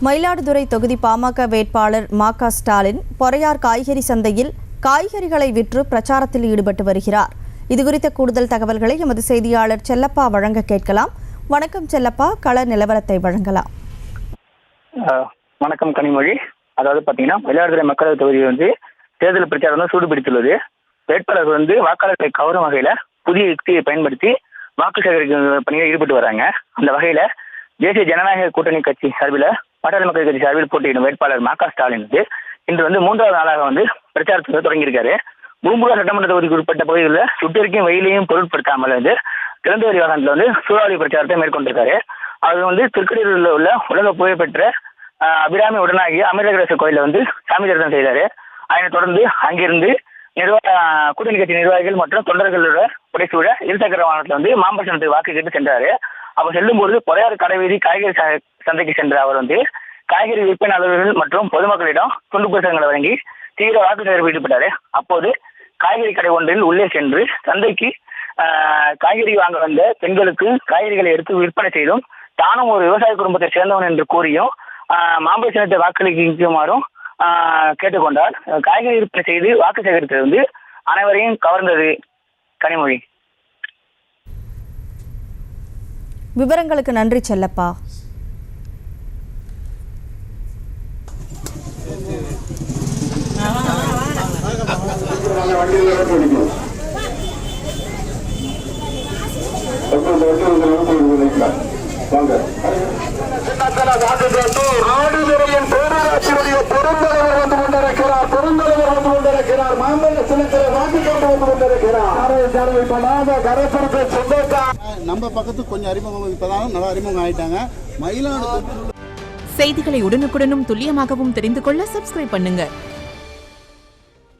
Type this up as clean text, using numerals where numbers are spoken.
மயிலாடுதுறை தொகுதி பாமக வேட்பாளர் மா.க. ஸ்டாலின் பொறையார் காய்கறி சந்தையில் காய்கறிகளை விற்று பிரச்சாரத்தில் ஈடுபட்டு வருகிறார். இதுகுறித்த கூடுதல் தகவல்களை எமது செய்தியாளர் செல்லப்பா வழங்க கேட்கலாம். வணக்கம் செல்லப்பா, கள நிலவரத்தை வழங்கலாம். வணக்கம் கனிமொழி. அதாவது பார்த்தீங்கன்னா மயிலாடுதுறை மக்களவை தொகுதி தேர்தல் பிரச்சாரம் சூடுபிடித்துள்ளது. வேட்பாளர்கள் வாக்காளர்களை கவரும் வகையில் புதிய யுக்தியை பயன்படுத்தி வாக்கு சேகரிக்கும் பணியில் ஈடுபட்டு வராங்க. அந்த வகையில் தேசிய ஜனநாயக கூட்டணி கட்சி சார்பில் பாட்டாளி மக்கள் கட்சி சார்பில் போட்டியிடும் வேட்பாளர் மா.க. ஸ்டாலின் இன்று மூன்றாவது நாளாக பிரச்சாரத்தை தொடங்கியிருக்காரு. பூம்புகார் சட்டமன்ற தொகுதிக்கு உட்பட்ட பகுதிகளில் சுட்டெரிக்கும் வெயிலையும் பொருட்படுத்தாமல் திறந்தவெளி வாகனத்தில் சூறாவளி பிரச்சாரத்தை மேற்கொண்டிருக்காரு. அது திருக்கடையூரில் உள்ள உலக புகழ்பெற்ற அபிராமி உடனாகிய அமிர்தகரேசர் கோயிலில் சாமி தரிசனம் செய்தார். அதனைத் தொடர்ந்து அங்கிருந்து கூட்டணி கட்சி நிர்வாகிகள் மற்றும் தொண்டர்களோட புடைசூழ இருசக்கர வாகனத்தில் மாம்பழத்தை வாக்கு கேட்டு சென்றாரு. அப்ப செல்லும்போது பொறையாறு கடைவீதி காய்கறி சந்தைக்கு சென்ற அவர் காய்கறி விற்பனையாளர்கள் மற்றும் பொதுமக்களிடம் துண்டு புத்தகங்களை வழங்கி தீவிர வாக்கு சேகரிப்பில் ஈடுபட்டாரு. அப்போது காய்கறி கடை ஒன்றில் உள்ளே சென்று சந்தைக்கு காய்கறி வாங்க வந்த பெண்களுக்கு காய்கறிகளை எடுத்து விற்பனை செய்தும் தானும் ஒரு விவசாய குடும்பத்தை சேர்ந்தவன் என்று கூறியும் மாம்பழ சின்னத்தை வாக்களிக்குமாறும் கேட்டுக்கொண்டார். காய்கறி விற்பனை செய்து வாக்கு சேகரித்தது அனைவரையும் கவர்ந்தது. கனிமொழி, விவரங்களுக்கு நன்றி செல்லப்பா. நம்ம பக்கத்துக்கு கொஞ்சம் அறிமுகம் இப்பதான் நல்லா அறிமுகம் ஆயிட்டாங்க. மயிலாடுதுறை செய்திகளை உடனுக்குடனும் துல்லியமாகவும் தெரிந்து கொள்ள சப்ஸ்கிரைப் பண்ணுங்க.